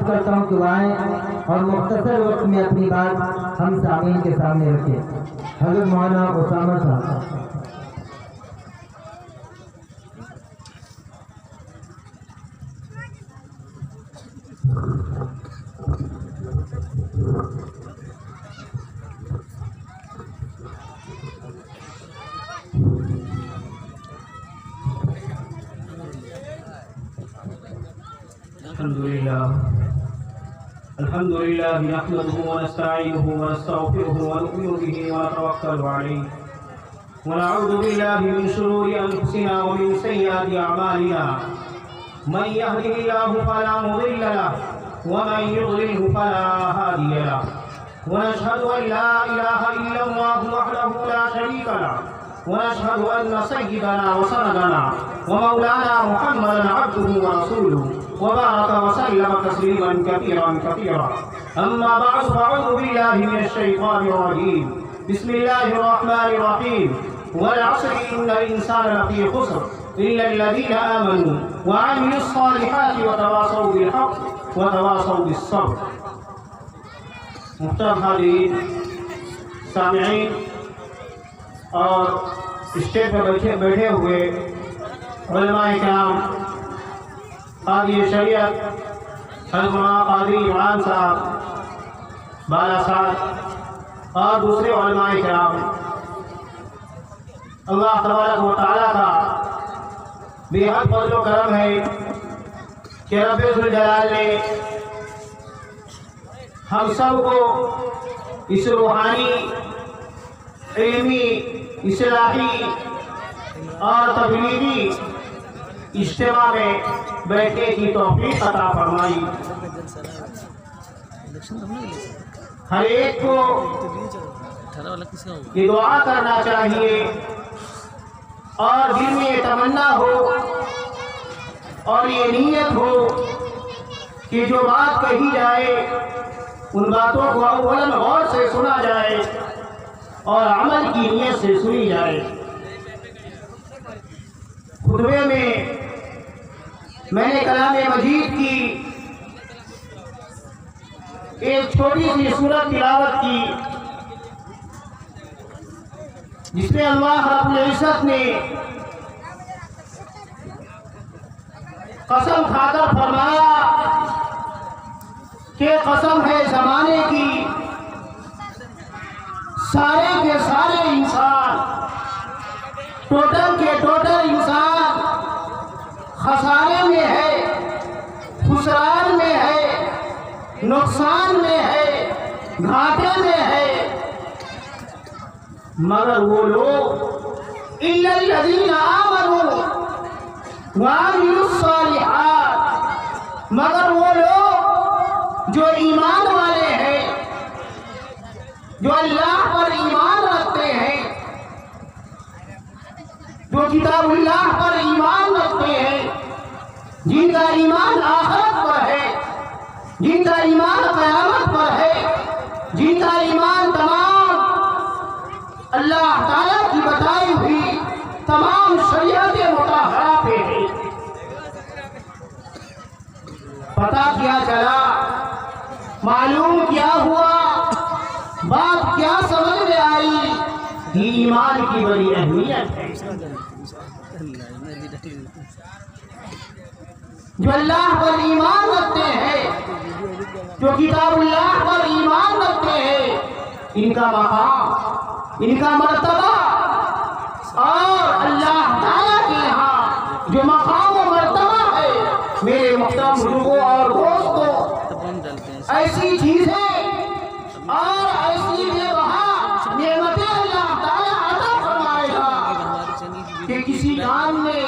کرتا ہوں کہ وہ آئیں اور مختصر وقت میں اپنی بات ہم سامعین کے سامنے رکھیں۔ حضرت مولانا اسامہ صاحب۔ الحمد لله نحمده ونستعينه ونستغفره ونؤمن به ونتوكل عليه ونعوذ بالله من شرور أنفسنا ومن سيئات أعمالنا من يهده الله فلا مضل له ومن يضلله فلا هادي له ونشهد أن لا إله إلا الله وحده لا شريك له ونشهد أن سيدنا وسندنا ومولانا محمدا عبده ورسوله وبارك وسلم تسليما كثيرا كثيرا أما بعد فأعوذ بالله من الشيطان الرجيم بسم الله الرحمن الرحيم والعصر إن الإنسان لفي خسر إلا الذين آمنوا وعملوا الصالحات وتواصوا بالحق وتواصوا بالصبر۔ محترم حاضرین، سامعین اور اسٹیج پر بیٹھے ہوئے علماء کرام، قاضی شریعت حضرت مولانا قاضی عمران صاحب بالا صاحب اور دوسرے علماء کرام، اللہ تبارک و تعالیٰ کا بے حد فضل و کرم ہے کہ رب ذوالجلال نے ہم سب کو اس روحانی، علمی، اصلاحی اور تبلیغی اجتماع میں بیٹھنے کی توفیق عطا فرمائی۔ ہر ایک کو یہ دعا کرنا چاہیے اور دل میں یہ تمنا ہو اور یہ نیت ہو کہ جو بات کہی جائے ان باتوں کو اولاً غور سے سنا جائے اور عمل کی نیت سے سنی جائے۔ خطبے میں نے کلام مجید کی ایک چھوٹی سی سورت تلاوت کی، جس میں اللہ رب العزت نے قسم کھا کر فرمایا کہ قسم ہے زمانے کی، سارے کے سارے انسان، ٹوٹل کے ٹوٹل انسان خسارے میں ہے، خسران میں ہے، نقصان میں ہے، گھاٹے میں ہے، مگر وہ لوگ الا الذین آمنوا وعملوا الصالحات، مگر وہ لوگ جو ایمان والے ہیں، جو اللہ پر ایمان رکھتے ہیں، جو کتاب اللہ پر ایمان رکھتے ہیں، جن کا ایمان آخرت پر ہے، جن کا ایمان قیامت پر ہے، جن کا ایمان تمام اللہ تعالیٰ کی بتائی ہوئی تمام شریعت مطہرہ پہ ہے۔ پتہ کیا چلا، معلوم کیا ہوا، بات کیا سمجھ میں آئی، یہ ایمان کی بڑی اہمیت ہے۔ جو اللہ پر ایمان رکھتے ہیں، جو کتاب اللہ پر ایمان رکھتے ہیں، ان کا مقام، ان کا مرتبہ اور اللہ تعالیٰ کے یہاں جو مقام و مرتبہ ہے، میرے محترم بزرگوں اور دوستوں، ایسی چیزیں اور ایسی بے بہا نعمتیں اللہ تعالیٰ عطا فرمائے گا کہ کسی کان نے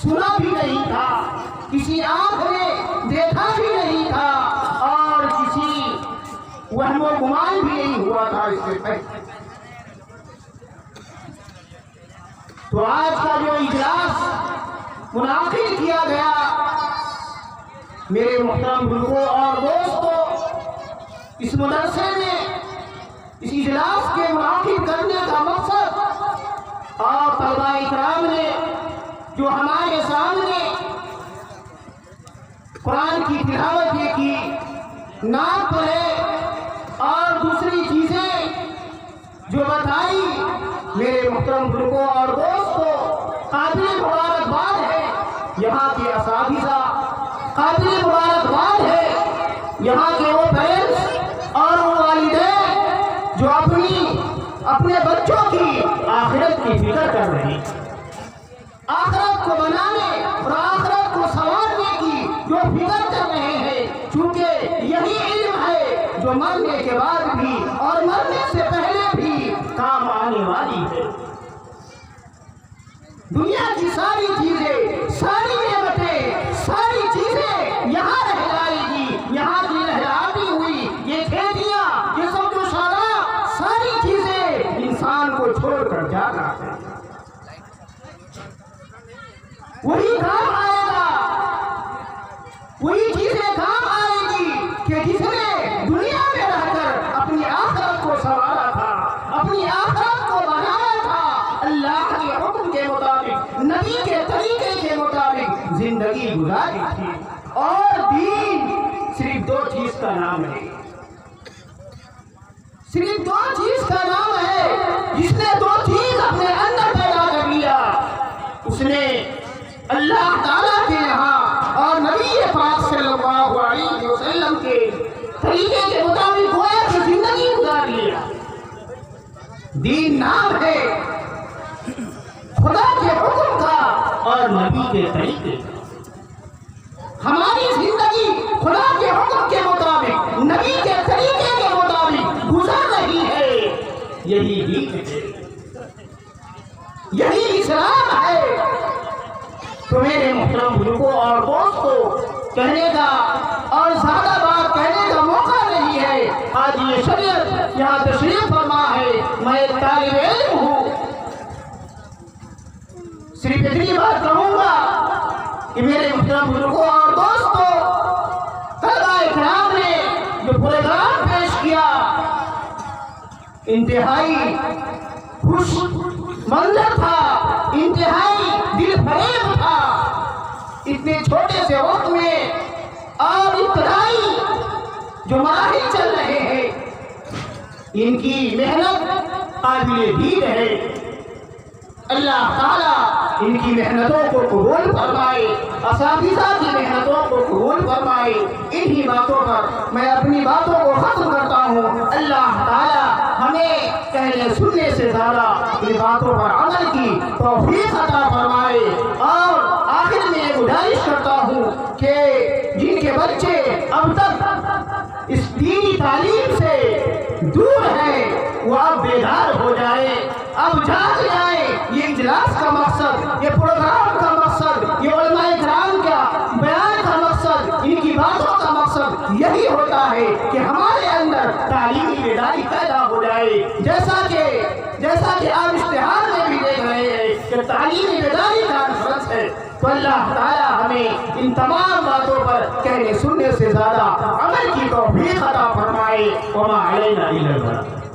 سنا بھی نہیں تھا، کسی آنکھ نے دیکھا بھی نہیں تھا اور کسی وہم و گمان بھی نہیں ہوا تھا اس سے پہلے۔ تو آج کا جو اجلاس منعقد کیا گیا، میرے محترم بزرگوں اور دوستوں، اس مدرسے میں اس اجلاس کے منعقد کرنے کا مقصد اور طلباء اکرام نے جو ہمارے سامنے قرآن کی تلاوت یہ کی، نعت پڑھے اور دوسری چیزیں جو بتائی، میرے محترم بزرگوں اور دوستوں، قابل مبارکباد ہے یہاں کے اساتذہ، قابل مبارکباد ہے یہاں کے وہ پیرنٹس اور وہ والدین جو اپنے بچوں کی آخرت کی فکر کر رہے ہیں، آخرت کو بنانے اور آخرت کو سنوارنے کی جو فکر کر رہے ہیں، چونکہ یہی علم ہے جو مرنے کے بعد بھی اور مرنے سے پہلے بھی کام آنے والی ہے۔ دنیا کی ساری چیزیں، ساری نعمتیں، ساری چیزیں یہاں رہ جائے گی، یہاں کی لہراتی ہوئی یہ کھیتیاں، یہ سب جو شاداب، ساری چیزیں انسان کو چھوڑ کر جانا ہے۔ وہی کام آئے گا، وہی چیزیں کام آئے گی کہ جس نے دنیا میں رہ کر اپنی آخرت کو سنوارا تھا، اپنی آخرت کو بنایا تھا، اللہ کے حکم کے مطابق، نبی کے طریقے کے مطابق زندگی گزاری تھی۔ اور دین صرف دو چیز کا نام ہے، صرف دو چیز کا نام ہے۔ جس نے دو چیز اپنے اندر پیدا کر لیا، اس نے اللہ تعالیٰ کے یہاں اور نبی پاک صلی اللہ علیہ وسلم کے طریقے کے مطابق گویا کہ زندگی گزار لیا۔ دین نام ہے خدا کے حکم کا اور نبی کے طریقے کا۔ ہماری زندگی خدا کے حکم کے مطابق، نبی کے طریقے کے مطابق گزر رہی ہے۔ یہی دین ہے، یہی اسلام ہے۔ تو میرے محترم بزرگوں اور دوستوں، کہنے کا اور زیادہ بات کہنے کا موقع نہیں ہے۔ آج یہ شریعت یہاں تشریف فرما ہے، میں ایک طالب علم ہوں، صرف اتنی بات کہوں گا کہ میرے محترم بزرگوں اور دوستوں، طلباء اکرام نے جو پروگرام پیش کیا، انتہائی خوش منظر تھا، انتہائی دل فریب تھا۔ اتنے چھوٹے سے وقت میں اور ابتدائی جو مراحل چل رہے ہیں، ان کی محنت قابل دید ہے۔ اللہ تعالیٰ ان کی محنتوں کو قبول فرمائے، اساتذہ کی محنتوں کو قبول فرمائے۔ انہی باتوں پر میں اپنی باتوں کو ختم کرتا ہوں۔ اللہ تعالیٰ ہمیں کہنے سننے سے زیادہ ان باتوں پر عمل کی توفیق عطا فرمائے۔ اور آخر میں یہ گزارش کرتا ہوں کہ جن کے بچے اب تک اس دینی تعلیم سے دور ہیں، وہ اب بیدار ہو جائے، اب جاگ جائے۔ یہ اجلاس کا مقصد، یہ پروگرام کا مقصد، یہ علماء کرام کا بیان کا مقصد، ان کی باتوں کا مقصد یہی ہوتا ہے کہ ہمارے اندر تعلیمی بیداری پیدا ہو جائے۔ جیسا کہ آپ اشتہار میں بھی دیکھ رہے ہیں کہ تعلیمی بیداری کانفرنس ہے، تو اللہ تعالیٰ ہمیں ان تمام باتوں پر کہنے سننے سے زیادہ عمل کی توفیق عطا فرمائے۔ وما علینا الا البلاغ۔